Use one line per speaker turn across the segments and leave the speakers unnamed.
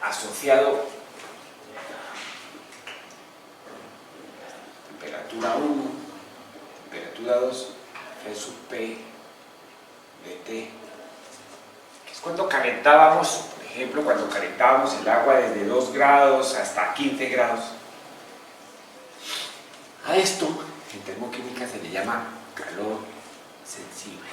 asociado temperatura 1, temperatura 2, F sub P de T, que es cuando calentábamos, por ejemplo, cuando calentábamos el agua desde 2 grados hasta 15 grados. A esto, en termoquímica, se le llama calor sensible.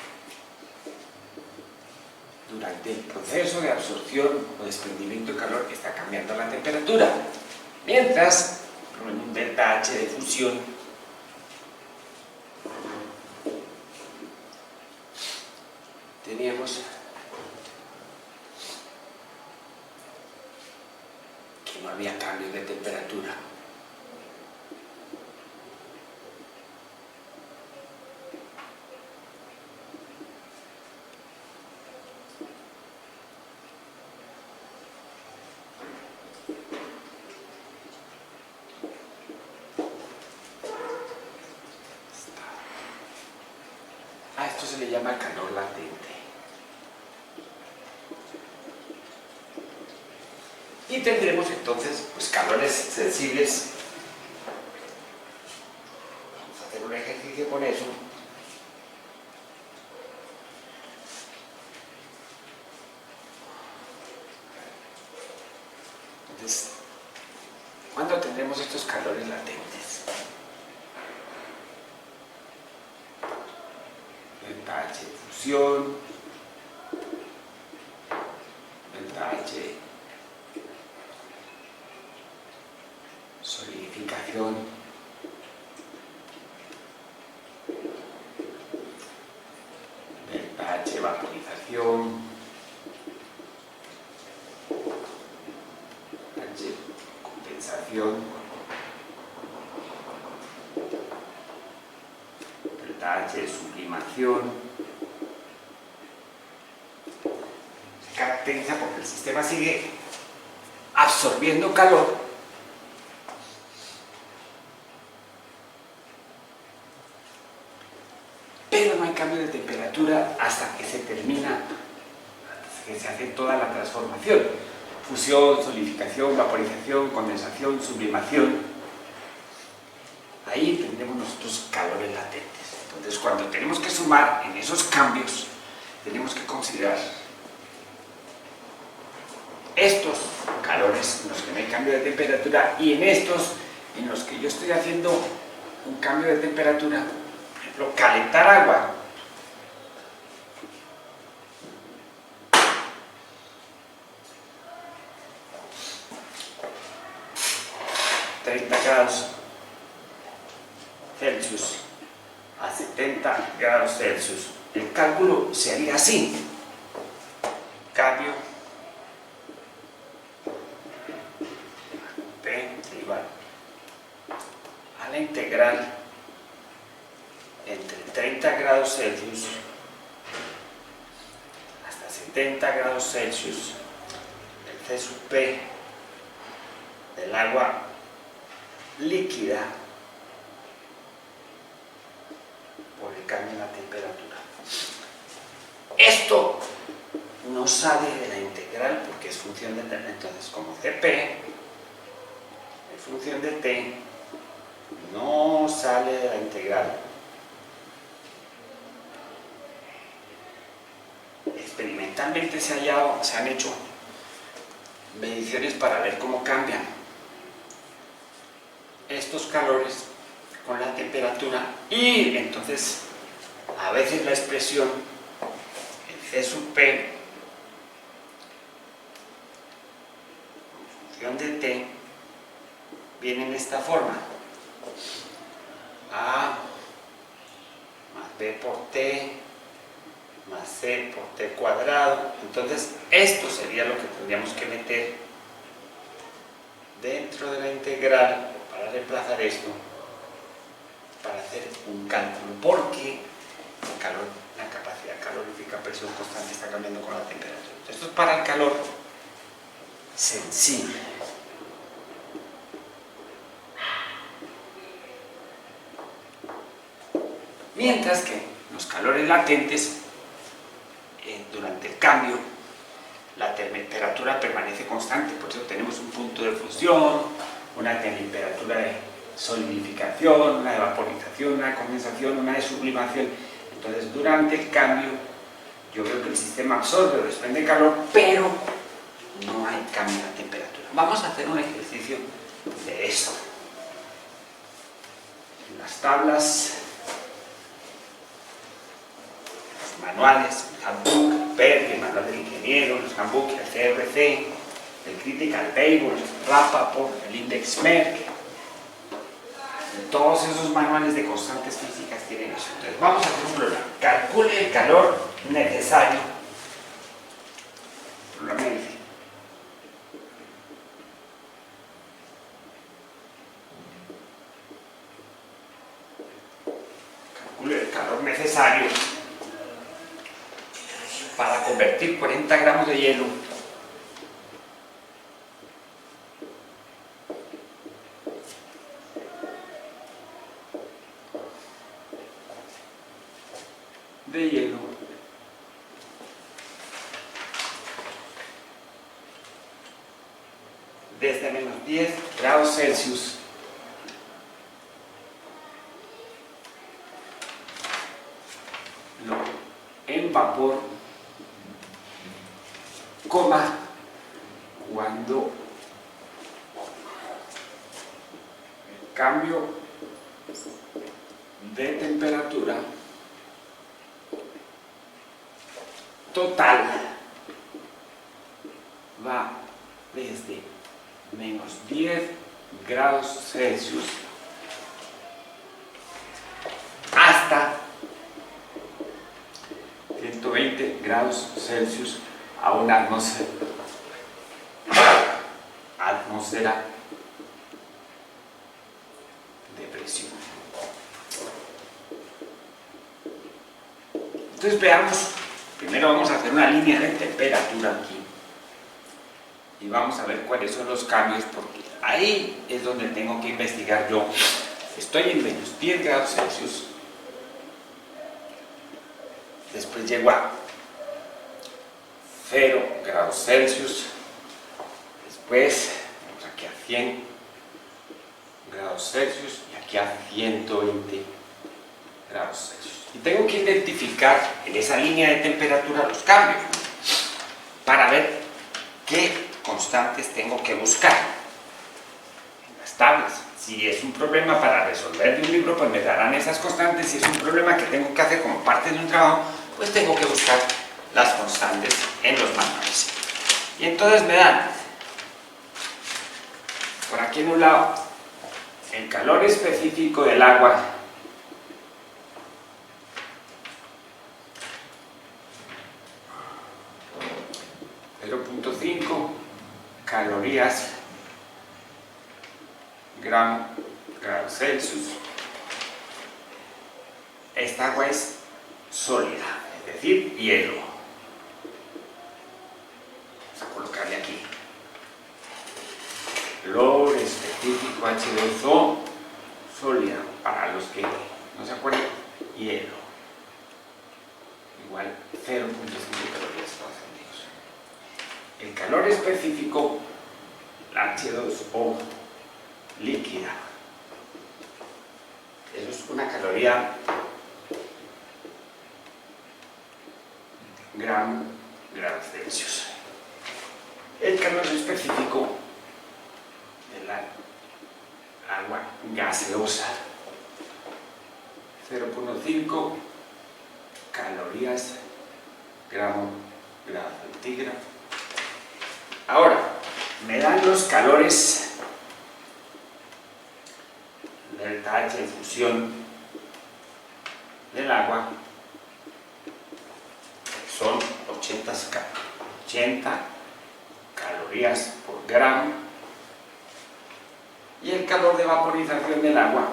Durante el proceso de absorción o desprendimiento de calor está cambiando la temperatura, mientras en un delta H de fusión teníamos que no había cambios de temperatura. A esto se le llama calor latente. Y tendremos entonces pues, calores sensibles. Vamos a hacer un ejercicio con eso. Entonces, ¿cuándo tendremos estos calores latentes? Delta H de fusión, delta H solidificación, delta H vaporización, H condensación, delta H sublimación. Se caracteriza porque el sistema sigue absorbiendo calor, pero no hay cambio de temperatura hasta que se termina, hasta que se hace toda la transformación. Fusión, solidificación, vaporización, condensación, sublimación. Ahí tendremos nosotros calores latentes. Entonces, cuando tenemos que sumar en esos cambios, tenemos que considerar estos calores en los que no hay cambio de temperatura y en estos en los que yo estoy haciendo un cambio de temperatura. Por ejemplo, calentar agua. grados Celsius a 70 grados Celsius. El cálculo se haría así. Cambio P igual a la integral entre 30 grados Celsius hasta 70 grados Celsius el C sub P del agua líquida por el cambio en la temperatura. Esto no sale de la integral porque es función de T. Entonces, como Cp es función de T, no sale de la integral. Experimentalmente se han hecho mediciones para ver cómo cambian estos calores con la temperatura, y entonces a veces la expresión el C sub P en función de T viene en esta forma: A más B por T más C por T cuadrado. Entonces esto sería lo que tendríamos que meter dentro de la integral para reemplazar esto, para hacer un cálculo, porque el calor, la capacidad calorífica a presión constante está cambiando con la temperatura. Esto es para el calor sensible. Mientras que los calores latentes, durante el cambio, la temperatura permanece constante, por eso tenemos un punto de fusión, una temperatura de solidificación, una de vaporización, una de condensación, una de sublimación. Entonces, durante el cambio, yo veo que el sistema absorbe o desprende calor, pero no hay cambio de temperatura. Vamos a hacer un ejercicio de esto. En las tablas, los manuales, el handbook, PERC, el manual del ingeniero, los handbooks, el CRC, el Critical Table, el Rappaport, el Index Merck. Todos esos manuales de constantes físicas tienen eso. Entonces vamos a hacer un problema. Calcule el calor necesario. Problema dice. Calcule el calor necesario para convertir 40 gramos de hielo desde menos 10 grados Celsius en vapor, cuando el cambio de temperatura total va desde menos 10 grados Celsius hasta 120 grados Celsius a una atmósfera de presión. Entonces veamos, primero vamos a hacer una línea de temperatura aquí y vamos a ver cuáles son los cambios, porque ahí es donde tengo que investigar yo. Estoy en menos 10 grados Celsius, después llego a 0 grados Celsius, después vamos aquí a 100 grados Celsius y aquí a 120 grados Celsius. Y tengo que identificar en esa línea de temperatura los cambios para ver qué constantes tengo que buscar en las tablas. Si es un problema para resolver de un libro, pues me darán esas constantes. Si es un problema que tengo que hacer como parte de un trabajo, pues tengo que buscar las constantes en los manuales. Y entonces me dan, por aquí en un lado, el calor específico del agua, calorías grado Celsius. Esta agua es sólida, es decir, hielo. Vamos a colocarle aquí. Calor específico H2O, sólida, para los que no se acuerdan, hielo. Igual 0.5 calorías Estados Unidos. El calor específico, la H2O líquida. Eso es una caloría grados Celsius. El calor específico de la agua gaseosa, 0.5 calorías grado centígrado. Ahora, me dan los calores delta H de fusión del agua, son 80 calorías por gramo, y el calor de vaporización del agua,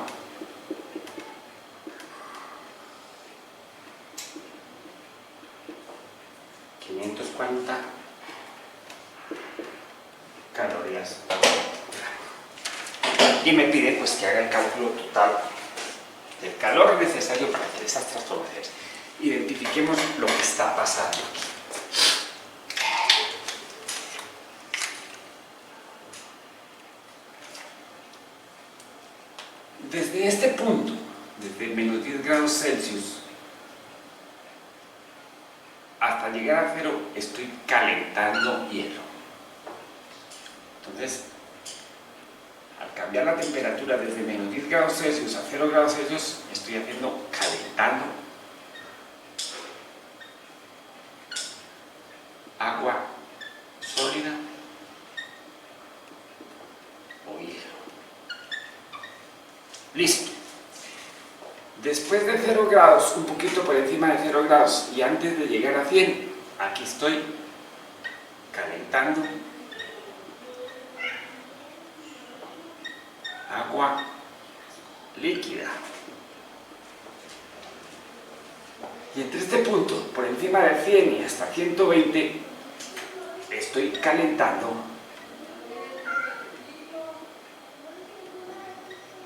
calorías por gramo. Y me pide pues que haga el cálculo total del calor necesario para hacer esas transformaciones. Identifiquemos lo que está pasando aquí. Desde este punto, desde menos 10 grados Celsius hasta llegar a 0, estoy calentando hielo. Entonces, al cambiar la temperatura desde menos 10 grados Celsius a 0 grados Celsius, estoy haciendo calentando agua sólida o hielo. Listo. Después de 0 grados, un poquito por encima de 0 grados y antes de llegar a 100, aquí estoy calentando agua líquida. Y entre este punto, por encima de 100 y hasta 120, estoy calentando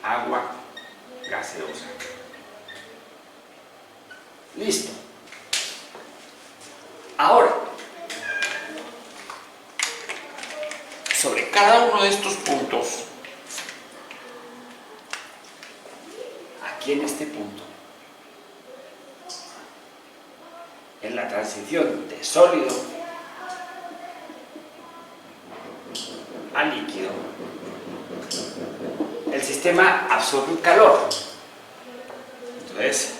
agua gaseosa. Listo. Ahora, sobre cada uno de estos puntos, aquí en este punto, en la transición de sólido a líquido, el sistema absorbe calor. Entonces,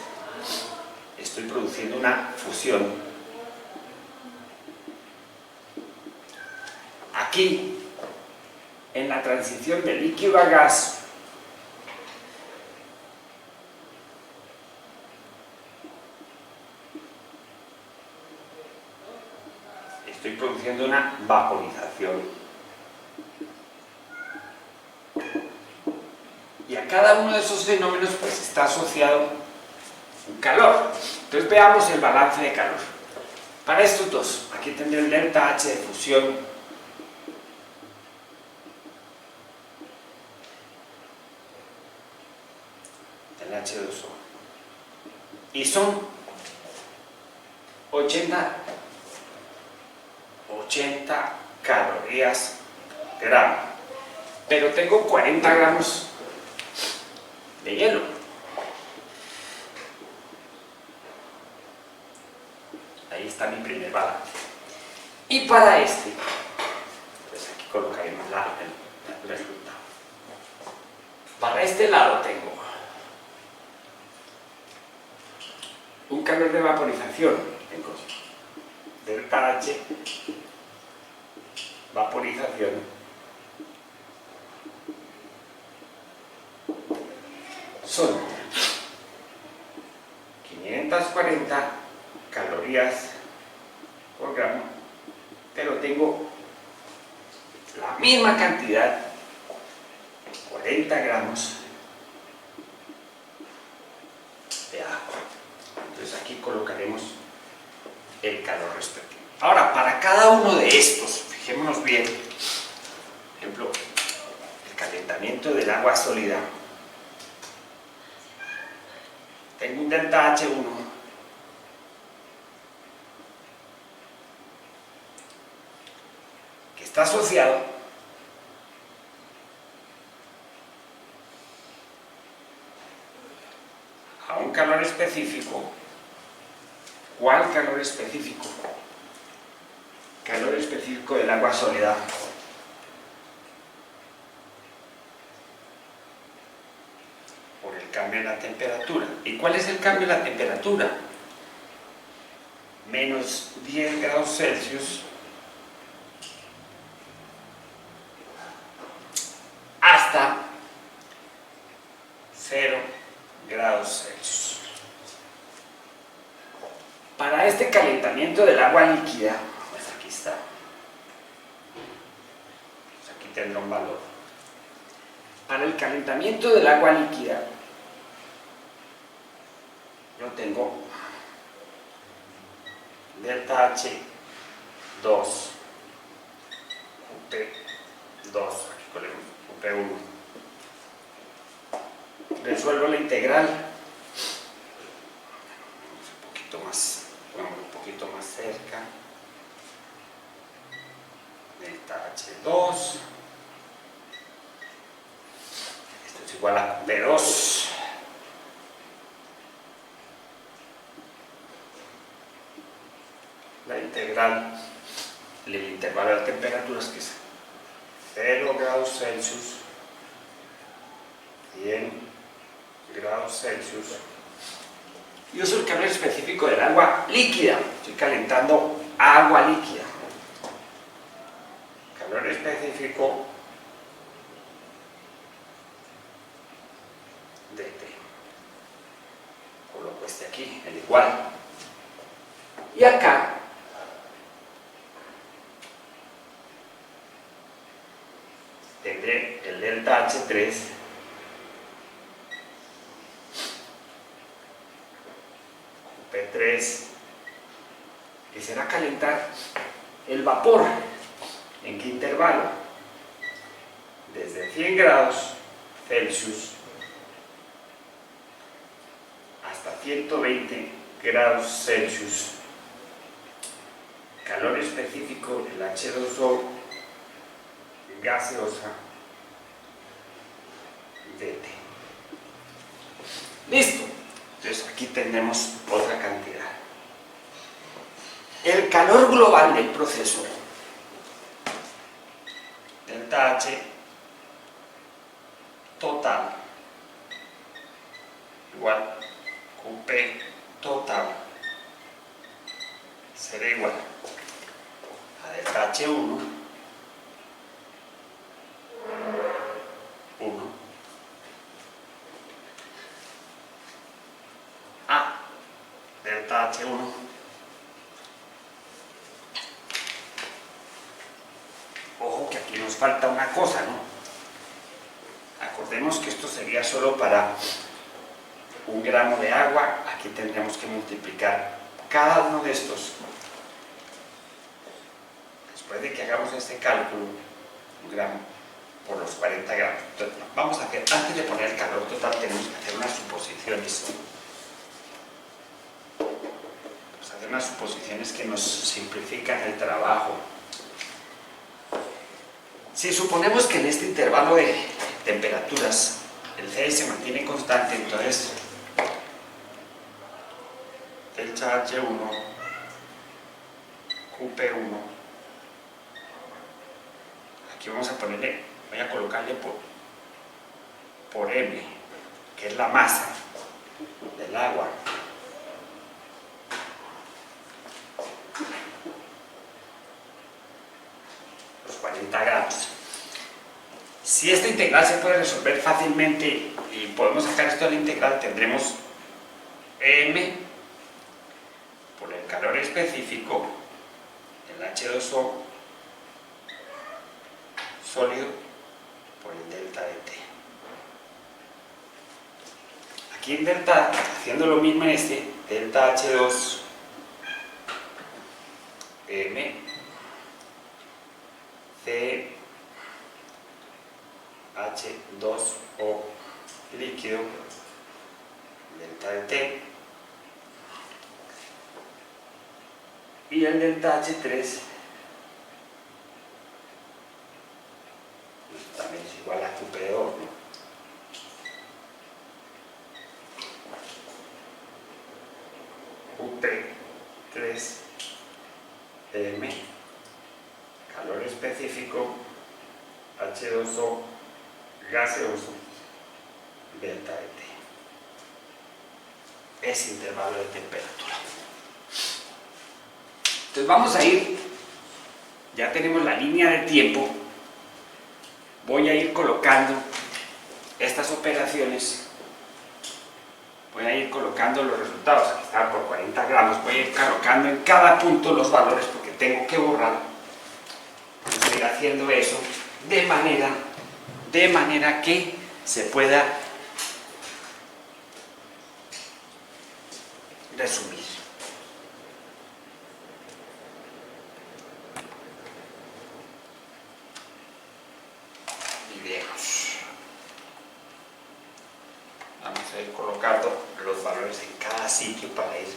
estoy produciendo una fusión. Aquí, en la transición de líquido a gas, estoy produciendo una vaporización. Y a cada uno de esos fenómenos pues está asociado un calor. Entonces veamos el balance de calor. Para estos dos, aquí tendré el delta H de fusión del H2O. Y son 80 calorías gramo. Pero tengo 40 gramos de hielo. Ahí está mi primer balance. Y para este, pues aquí colocaremos el resultado. Para este lado tengo un calor de vaporización. Tengo delta H, vaporización, son 540 calorías por gramo, pero tengo la misma cantidad, 40 gramos de agua. Entonces aquí colocaremos el calor respectivo. Ahora, para cada uno de estos, fijémonos bien, por ejemplo, el calentamiento del agua sólida. Tengo un delta H1 que está asociado a un calor específico. ¿Cuál calor específico? Calor específico del agua sólida. Por el cambio en la temperatura. ¿Y cuál es el cambio en la temperatura? Menos 10 grados Celsius hasta 0 grados Celsius. Para este calentamiento del agua líquida, pues aquí está. Pues aquí tendrá un valor. Para el calentamiento del agua líquida, yo tengo delta H2 UT2, aquí ponemos UT1. Resuelvo la integral. Un poquito más cerca. Delta H2. Esto es igual a P2 la integral del intervalo de temperaturas, que es 0 grados Celsius, 100 grados Celsius. Yo uso el calor específico del agua líquida, estoy calentando agua líquida. Calor específico de T. Coloco este aquí, el igual. Y acá tendré el delta H3 P3, que será calentar el vapor. ¿En qué intervalo? Desde 100 grados Celsius hasta 120 grados Celsius. Calor específico del H2O gaseosa de T. Listo. Entonces aquí tenemos otra cantidad. El calor global del proceso, delta H total igual QP total, será igual a delta H1 a delta H1 ojo que aquí nos falta una cosa, ¿no? Acordemos que esto sería solo para 1 gramo de agua. Aquí tendríamos que multiplicar cada uno de estos. Después de que hagamos este cálculo, 1 gramo por los 40 gramos. Entonces, vamos a hacer, antes de poner el calor total, tenemos que hacer unas suposiciones. Vamos a hacer unas suposiciones que nos simplifican el trabajo. Si suponemos que en este intervalo de temperaturas el C se mantiene constante, entonces delta H1 QP1, aquí vamos a ponerle, voy a colocarle por M, que es la masa del agua. Los 40 gramos. Si esta integral se puede resolver fácilmente y podemos sacar esto de la integral, tendremos M por el calor específico del H2O sólido por el delta de T. Aquí en delta, haciendo lo mismo en este, delta H2 M C H2O líquido delta de T y el delta H3 también es igual a QP2, ¿no? QP3 M, calor específico H2O gaseoso delta de T. Es intervalo de temperatura. Entonces vamos a ir, ya tenemos la línea de tiempo, voy a ir colocando estas operaciones, voy a ir colocando los resultados. Aquí está por 40 gramos, voy a ir colocando en cada punto los valores porque tengo que borrar. Estoy haciendo eso de manera que se pueda resumir. Videos. Vamos a ir colocando los valores en cada sitio para ir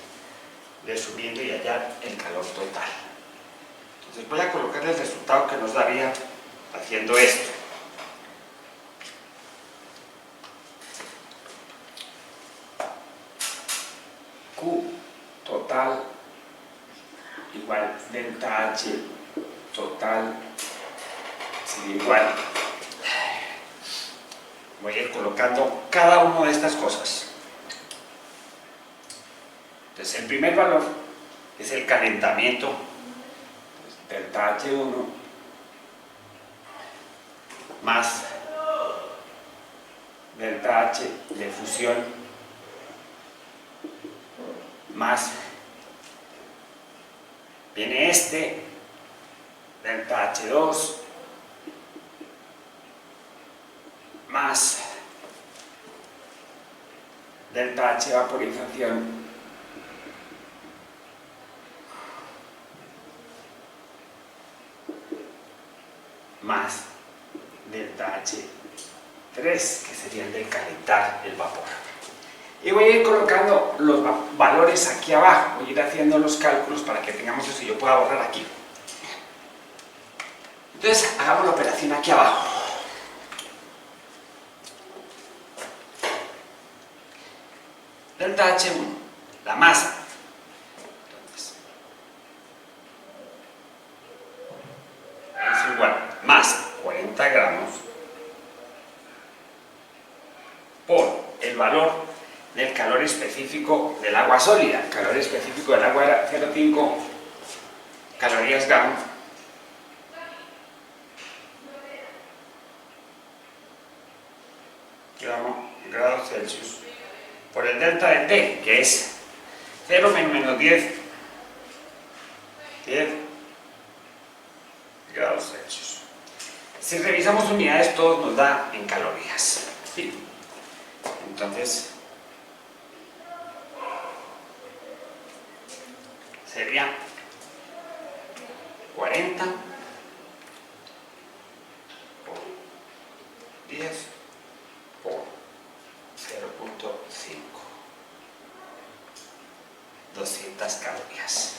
resumiendo y hallar el calor total. Entonces voy a colocar el resultado que nos daría haciendo esto. H total sería igual. Voy a ir colocando cada una de estas cosas. Entonces, el primer valor es el calentamiento, entonces, delta H1 más delta H de fusión más, viene este, delta H2 más delta H vaporización más delta H3, que sería el de calentar el vapor. Y voy a ir colocando los valores aquí abajo, voy a ir haciendo los cálculos para que tengamos eso y yo pueda borrar aquí. Entonces, hagamos la operación aquí abajo. Delta H1, la masa. Entonces, es igual, masa, 40 gramos, por el valor del calor específico del agua sólida. El calor específico del agua era 0,5 calorías gramo. Grados Celsius por el delta de T, que es 0 menos 10 grados Celsius. Si revisamos unidades, todo nos da en calorías. ¿Sí? Entonces, sería 40 por 10 por 0,5. 200 calorías.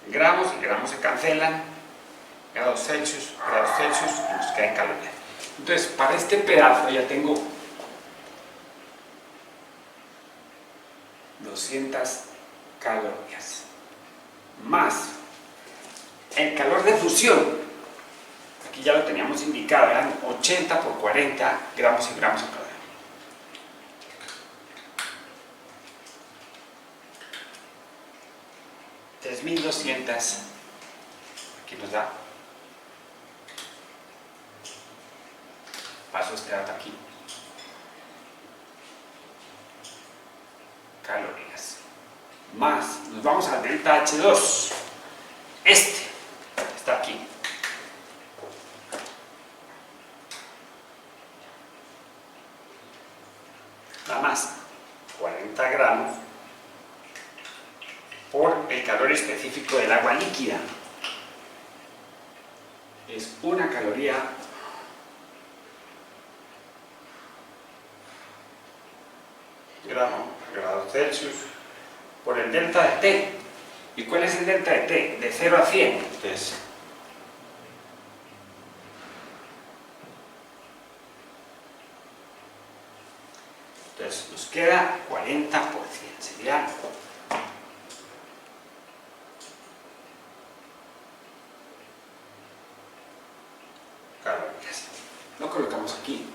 Gramos y gramos se cancelan. Grados Celsius, y nos queda en calorías. Entonces, para este pedazo ya tengo 200 calorías. Más el calor de fusión. Aquí ya lo teníamos indicado, eran 80 por 40 gramos y gramos por caloría. $3,200, aquí nos da, paso este dato aquí, calorías, más, nos vamos al delta H2, este está aquí, la masa, 40 gramos, por el calor específico del agua líquida. Es una caloría grados Celsius por el delta de T. ¿Y cuál es el delta de T? De 0 a 100. Entonces nos queda 40 por 100. Sería calorías. Lo colocamos aquí.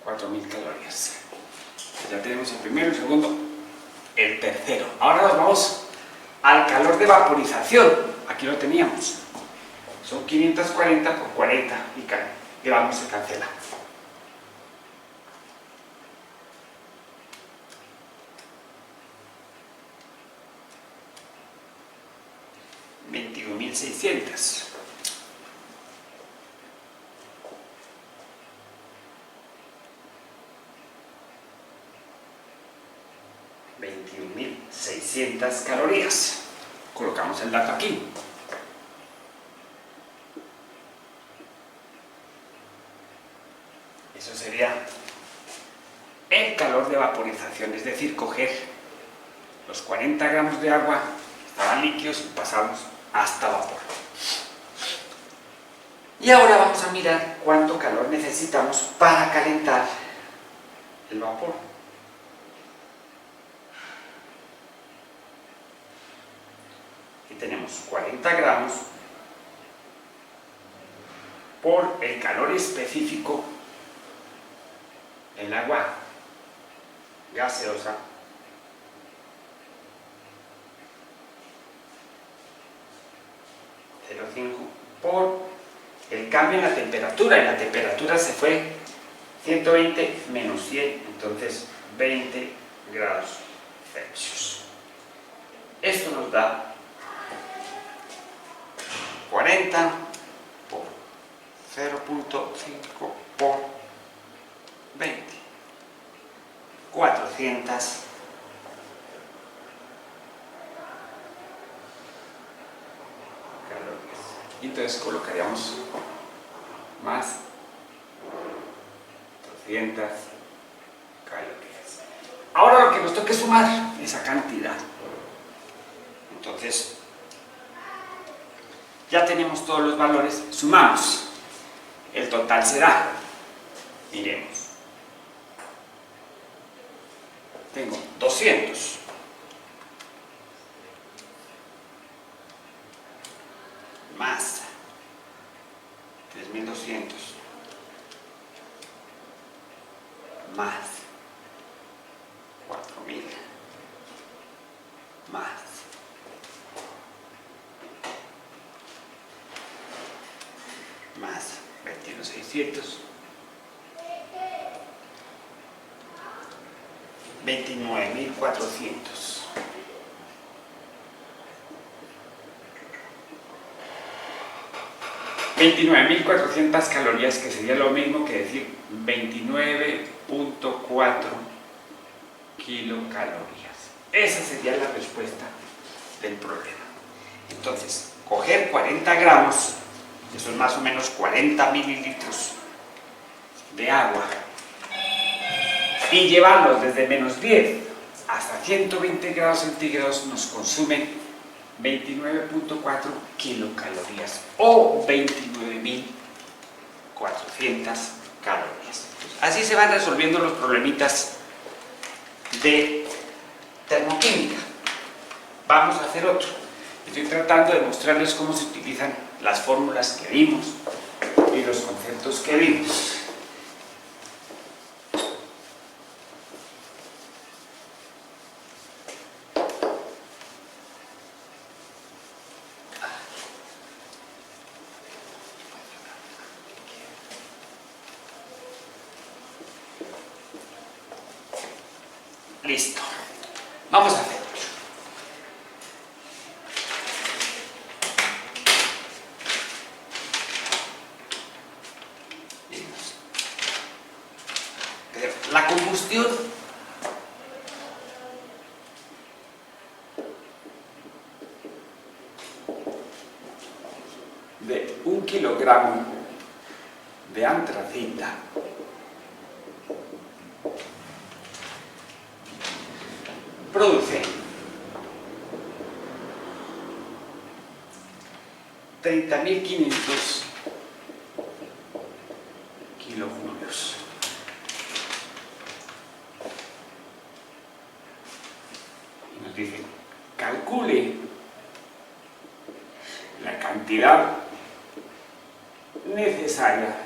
$4,000 calorías. Ya tenemos el primero, el segundo, el tercero. Ahora nos vamos al calor de vaporización. Aquí lo teníamos. Son 540 por 40 y gramos se cancela. $21,600. $21,600 calorías. Colocamos el dato aquí. Eso sería el calor de vaporización, es decir, coger los 40 gramos de agua que estaban líquidos y pasamos hasta vapor. Y ahora vamos a mirar cuánto calor necesitamos para calentar el vapor. Aquí tenemos 40 gramos por el calor específico en agua gaseosa (0,5) por el cambio en la temperatura. Y la temperatura se fue 120 menos 100, entonces 20 grados Celsius. Esto nos da 40 por 0,5 por 20. 400 calorías. Y entonces colocaríamos más 200 calorías. Ahora lo que nos toca es sumar esa cantidad. Entonces, ya tenemos todos los valores, sumamos. El total será, miremos, tengo 200 más 3200 más 4000 más 21600, 29400. $29,400 calorías, que sería lo mismo que decir 29,4 kilocalorías. Esa sería la respuesta del problema. Entonces, coger 40 gramos, que son más o menos 40 mililitros de agua, y llevarlos desde menos 10 hasta 120 grados centígrados, nos consumen 29,4 kilocalorías o 29,400 calorías. Así se van resolviendo los problemitas de termoquímica. Vamos a hacer otro. Estoy tratando de mostrarles cómo se utilizan las fórmulas que vimos y los conceptos que vimos. Listo. Vamos a hacer otro. La combustión de 1 kilogramo de antracita produce 30.500 kilojulios. Y nos dicen, calcule la cantidad necesaria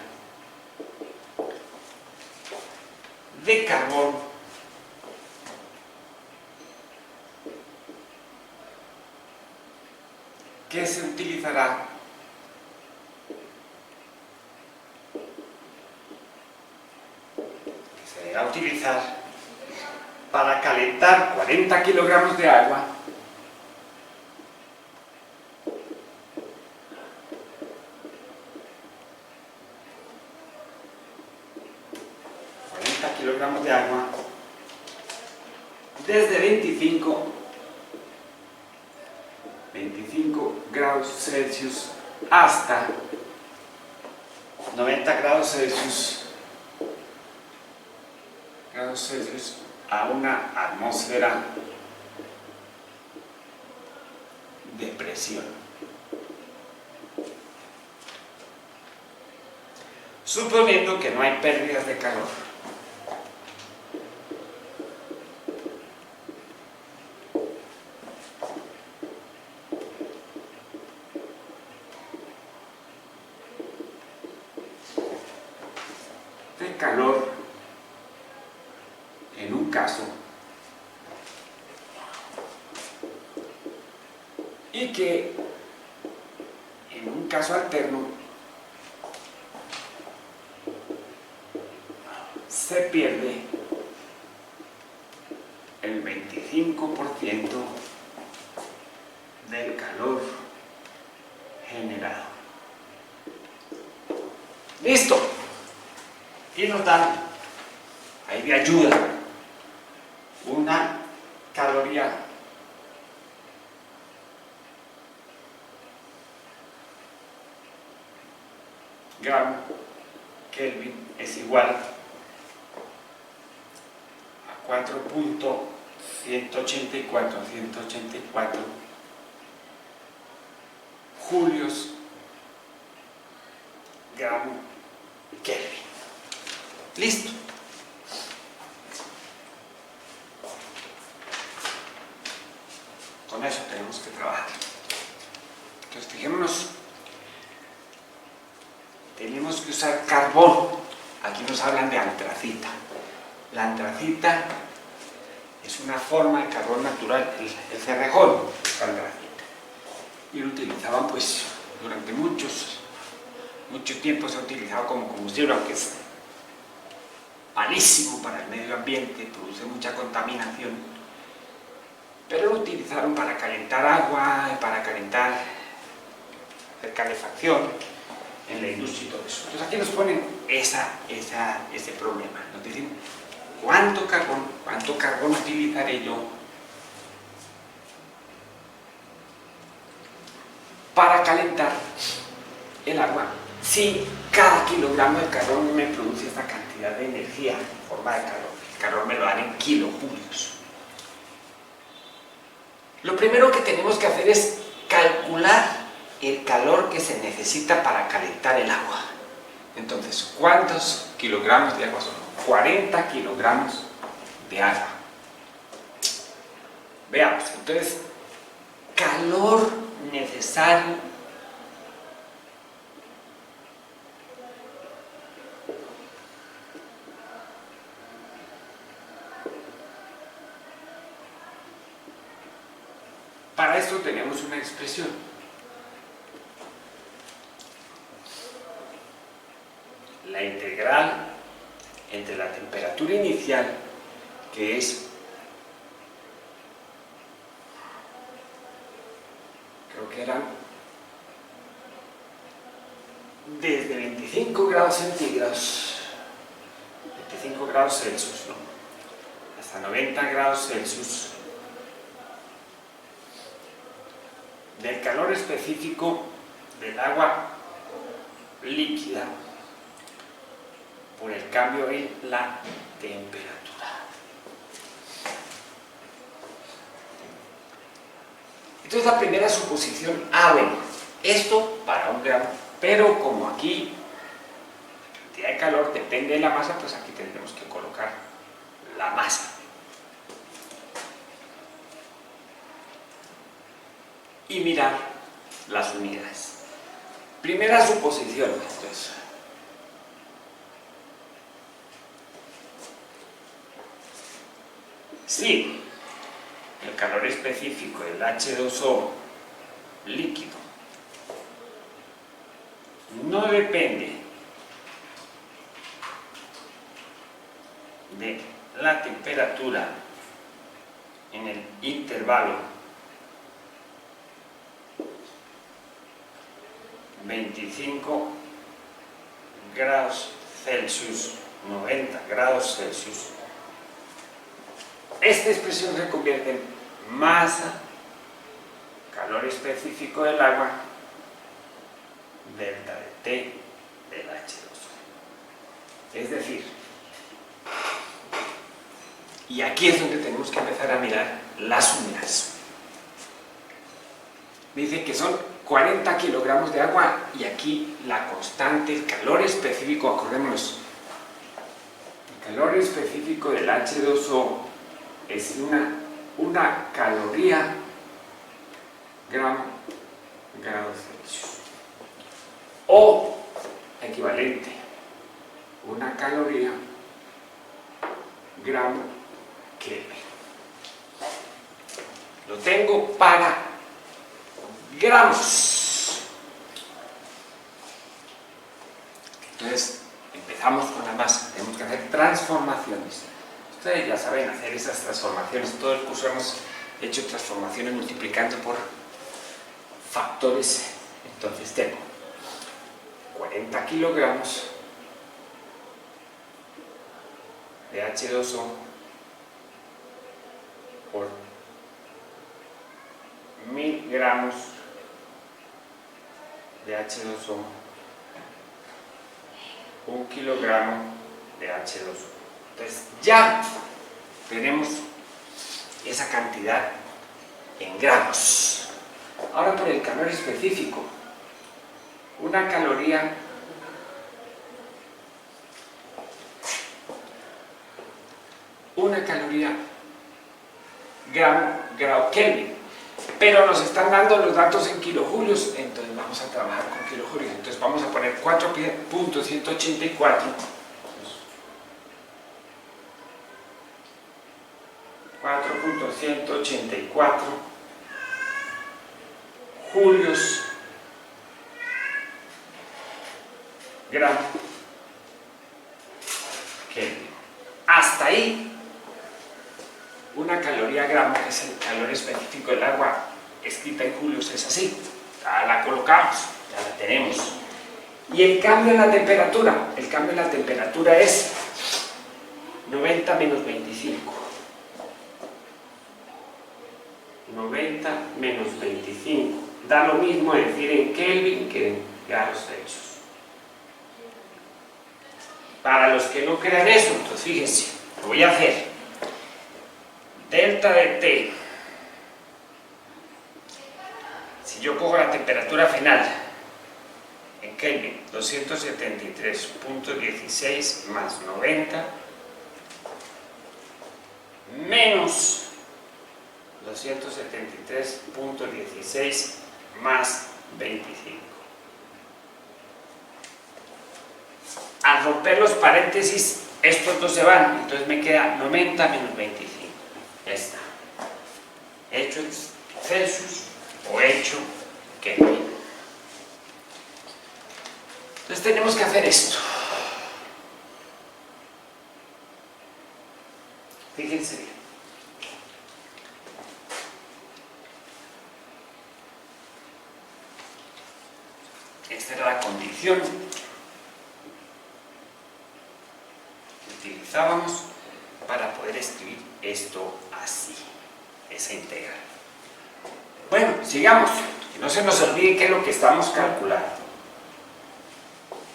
de carbón que se utilizará a utilizar para calentar 40 kilogramos de agua desde 25 grados Celsius hasta 90 grados Celsius a una atmósfera de presión. suponiendo que no hay pérdidas de calor. De calor en un caso y que en un caso alterno se pierde el 25% del calor generado. ¡Listo! Y nos dan ahí de ayuda una caloría gramo Kelvin es igual a 4.184 julios gramo Kelvin. Listo. Con eso tenemos que trabajar. Entonces, fijémonos, tenemos que usar carbón. Aquí nos hablan de antracita. La antracita es una forma de carbón natural, el cerrejón es antracita. Y lo utilizaban pues durante mucho tiempo, se ha utilizado como combustible, aunque es malísimo para el medio ambiente, produce mucha contaminación, pero lo utilizaron para calentar agua, para calentar, hacer calefacción en la industria y todo eso. Entonces aquí nos ponen ese problema, nos dicen cuánto carbón utilizaré yo para calentar el agua si cada kilogramo de carbón me produce esta cantidad de energía en forma de calor. El calor me lo dan en kilojulios. Lo primero que tenemos que hacer es calcular el calor que se necesita para calentar el agua. Entonces, ¿cuántos kilogramos de agua son? 40 kilogramos de agua. Veamos, entonces, calor necesario para esto tenemos una expresión. La integral entre la temperatura inicial, que es, creo que eran desde 25 grados centígrados, 25 grados Celsius, ¿no?, hasta 90 grados Celsius, del calor específico del agua líquida por el cambio en la temperatura. Entonces la primera suposición, bueno, esto para un gramo, pero como aquí la cantidad de calor depende de la masa, pues aquí tendremos que colocar la masa. Y mirar las unidades. Primera suposición, entonces. Si el calor específico del H2O líquido no depende de la temperatura en el intervalo 25 grados Celsius, 90 grados Celsius, esta expresión se convierte en masa, calor específico del agua, delta de T del H2O. Es decir, y aquí es donde tenemos que empezar a mirar las unidades. Dice que son 40 kilogramos de agua y aquí la constante, el calor específico, acordémonos, el calor específico del H2O es una caloría grado Celsius, o equivalente, una caloría gramo Kelvin. Lo tengo para gramos. Entonces empezamos con la masa, tenemos que hacer transformaciones. Ustedes ya saben hacer esas transformaciones, todo el curso hemos hecho transformaciones multiplicando por factores. Entonces tengo 40 kilogramos de H2O por 1000 gramos de H2O, 1 kilogramo de H2O. Entonces ya tenemos esa cantidad en gramos. Ahora por el calor específico, una caloría grado Kelvin, pero nos están dando los datos en kilojulios, entonces vamos a trabajar con kilojulios. Entonces vamos a poner 4.184 julios gramo Kelvin. Hasta ahí, una caloría gramo, que es el calor específico del agua, escrita en julios, es así. Ya la colocamos, ya la tenemos. Y el cambio en la temperatura, es 90 menos 25. 90 menos 25. Da lo mismo decir en Kelvin que en grados Celsius. Para los que no crean eso, entonces fíjense, lo voy a hacer. Delta de T. Si yo cojo la temperatura final en Kelvin, 273.16 más 90 menos 273.16 más 25. Al romper los paréntesis, estos dos se van, entonces me queda 90 menos 25. Ya está. Hecho en Celsius o hecho Kelvin. Entonces tenemos que hacer esto. Fíjense bien. Esta era la condición que utilizábamos para poder escribir esto así, esa integral. Bueno, sigamos. Que no se nos olvide qué es lo que estamos calculando.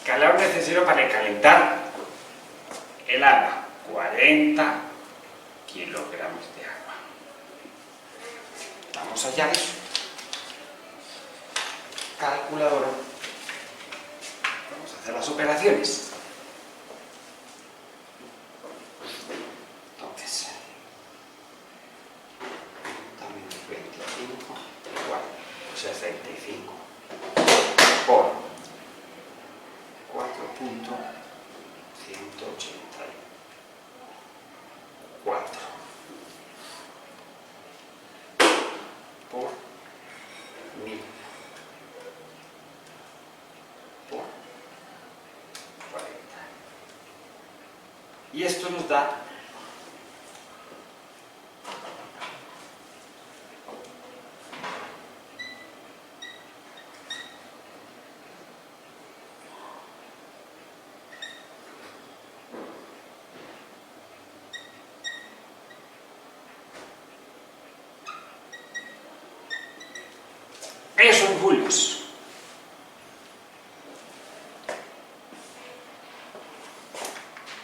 Calor necesario para calentar el agua, 40 kilogramos de agua. Vamos allá. Calculadora. Vamos a hacer las operaciones. Entonces, también 25 igual 65 por 4.184 por 1000 por 40. Y esto nos da eso en julios.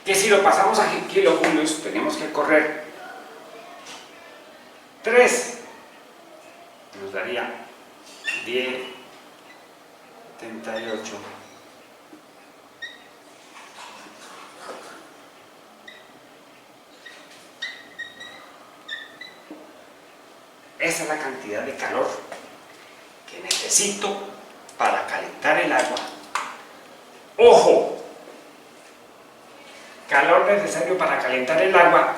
Que si lo pasamos a kilojulios, tenemos que correr 3, nos daría 10 78. Esa es la cantidad de calor que necesito para calentar el agua. ¡Ojo! Calor necesario para calentar el agua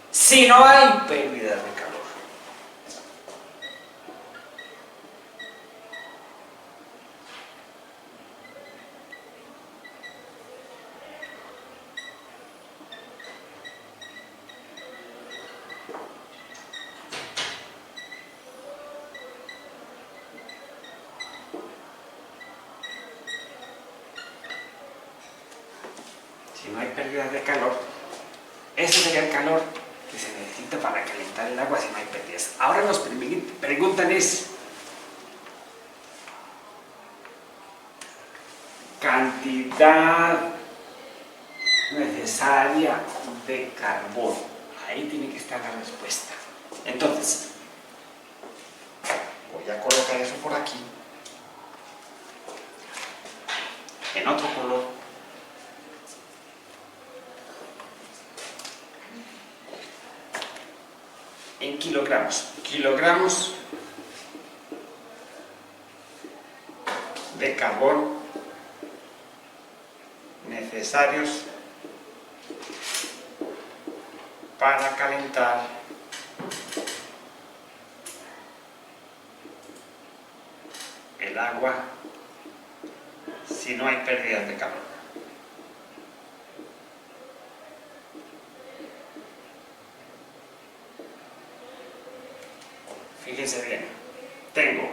si no hay pérdidas de calor. Si no hay pérdidas de calor, ese sería el calor que se necesita para calentar el agua si no hay pérdidas. Ahora nos preguntan es cantidad necesaria de carbón. Ahí tiene que estar la respuesta. Entonces, voy a colocar eso por aquí, en otro color. En kilogramos. Kilogramos de carbón necesarios para calentar el agua si no hay pérdidas de calor. Fíjense bien, tengo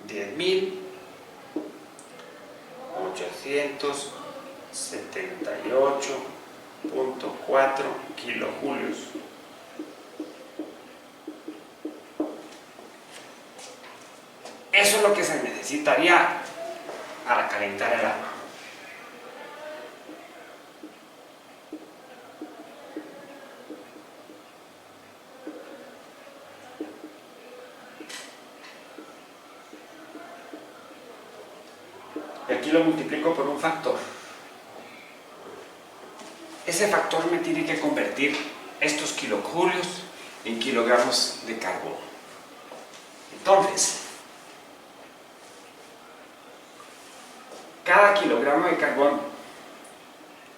10.878.4 kilojulios. Eso es lo que se necesitaría para calentar el agua. Y aquí lo multiplico por un factor. Ese factor me tiene que convertir estos kilojulios en kilogramos de carbón. Entonces, cada kilogramo de carbón,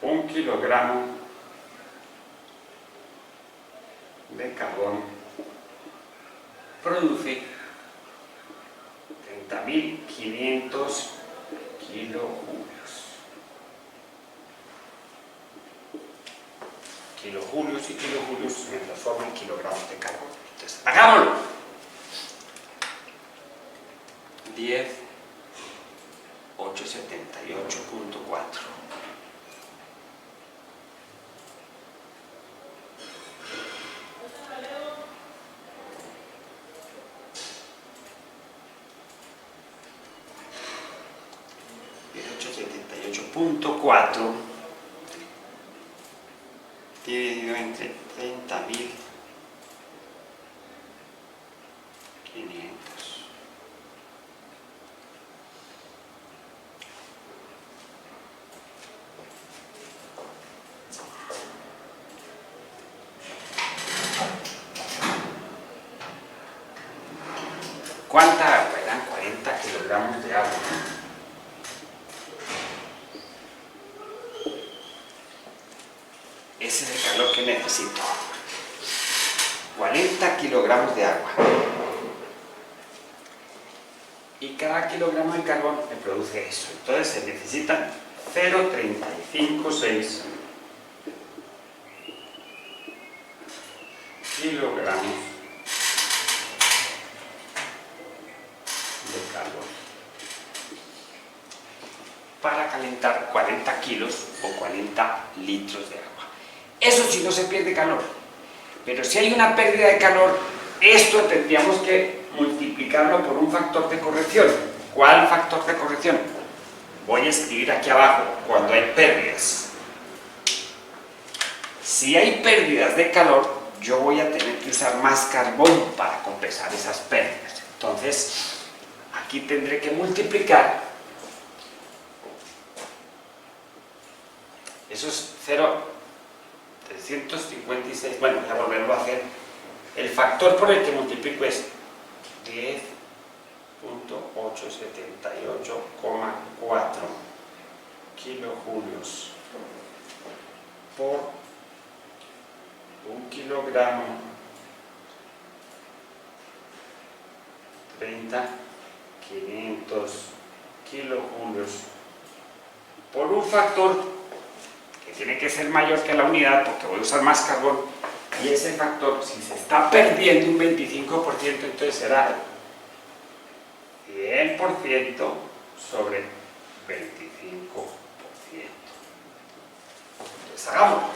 1 kilogramo de carbón produce 30.500 kilojulios. Kilojulios y kilojulios me transforman en kilogramos de carbón. Entonces, hagámoslo. 10.878.4. .4 dividido entre 30.500. ¿Cuánta agua? Eran 40 kilogramos de agua. Ese es el calor que necesito. 40 kilogramos de agua. Y cada kilogramo de carbón me produce eso. Entonces se necesitan 0,356 kilogramos de carbón para calentar 40 kilos o 40 litros de agua. Eso sí no se pierde calor, pero si hay una pérdida de calor, esto tendríamos que multiplicarlo por un factor de corrección. ¿Cuál factor de corrección? Voy a escribir aquí abajo cuando hay pérdidas. Si hay pérdidas de calor, yo voy a tener que usar más carbón para compensar esas pérdidas. Entonces, aquí tendré que multiplicar esos 0,356, bueno, voy a volverlo a hacer. El factor por el que multiplico es 10.878,4 kilojulios por 1 kilogramo 30.500 kilojulios por un factor que tiene que ser mayor que la unidad porque voy a usar más carbón, y ese factor, si se está perdiendo un 25%, entonces será 100% sobre 25%. Entonces hagámoslo.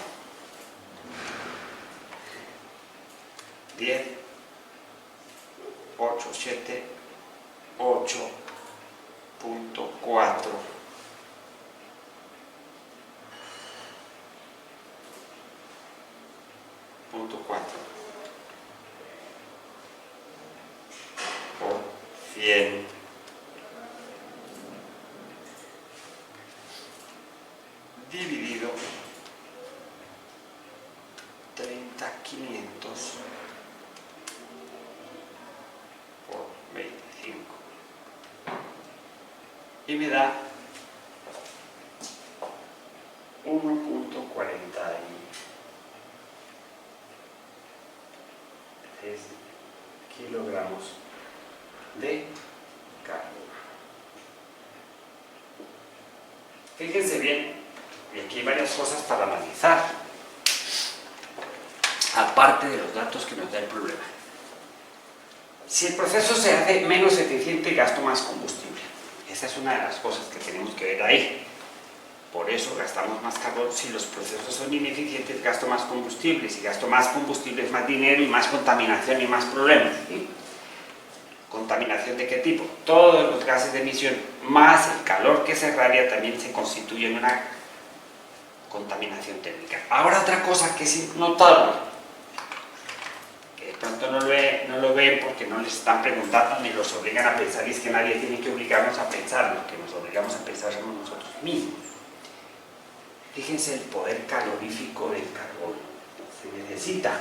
10, 8, 7, 8.4 por 100 dividido 30.500 por 25 y me da 1.43 kilogramos de carbón. Fíjense bien, y aquí hay varias cosas para analizar, aparte de los datos que nos da el problema. Si el proceso se hace menos eficiente, gasto más combustible. Esa es una de las cosas que tenemos que ver ahí. Por eso gastamos más carbón. Si los procesos son ineficientes, gasto más combustible. Si gasto más combustible, es más dinero y más contaminación y más problemas. ¿Sí? ¿Contaminación de qué tipo? Todos los gases de emisión, más el calor que se irradia, también se constituye en una contaminación térmica. Ahora otra cosa que es notable, que de pronto no lo ven porque no les están preguntando ni los obligan a pensar, y es que nadie tiene que obligarnos a pensar, lo que nos obligamos a pensar somos nosotros mismos. Fíjense el poder calorífico del carbón. Se necesita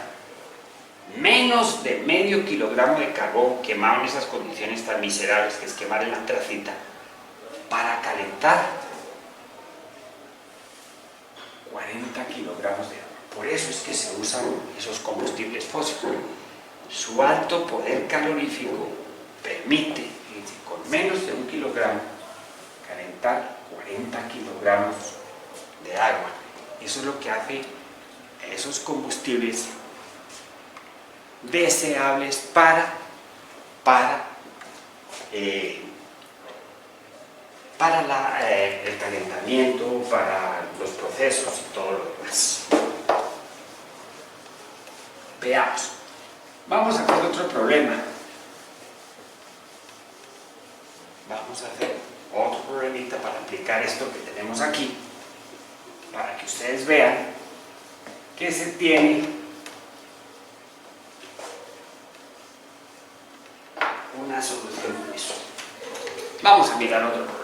menos de medio kilogramo de carbón quemado en esas condiciones tan miserables que es quemar en la antracita para calentar 40 kilogramos de agua. Por eso es que se usan esos combustibles fósiles. Su alto poder calorífico permite, fíjense, con menos de 1 kilogramo calentar 40 kilogramos de agua. Eso es lo que hace esos combustibles deseables para el calentamiento, para los procesos y todo lo demás. Veamos. Vamos a hacer otro problema. Vamos a hacer otro problemita para aplicar esto que tenemos aquí, para que ustedes vean que se tiene una solución a eso. Vamos a mirar otro problema.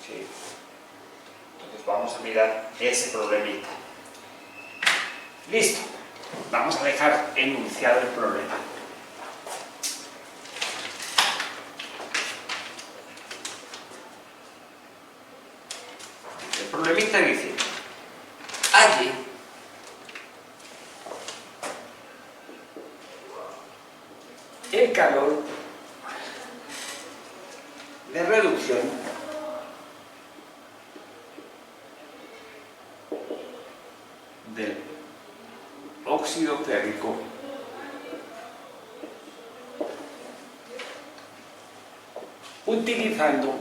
Sí. Entonces vamos a mirar ese problemita. Listo. Vamos a dejar enunciado el problema. El problemita dice: halle el calor de reducción del óxido férrico utilizando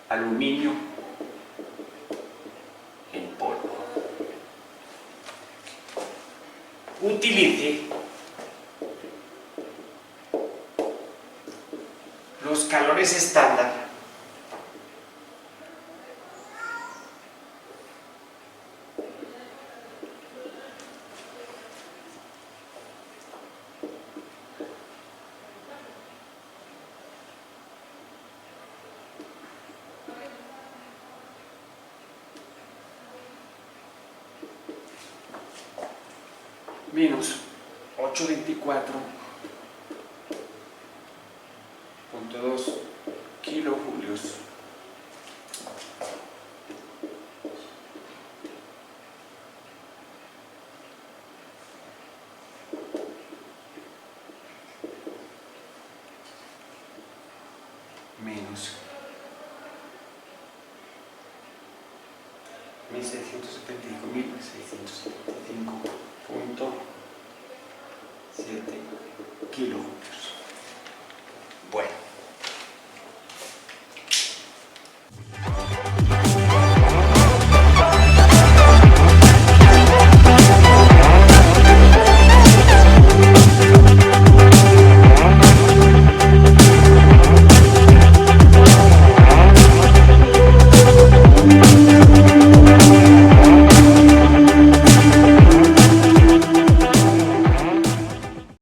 aluminio en polvo. Utilice presa estándar menos 824.2 kilojulios menos 1675.7 kilojulios.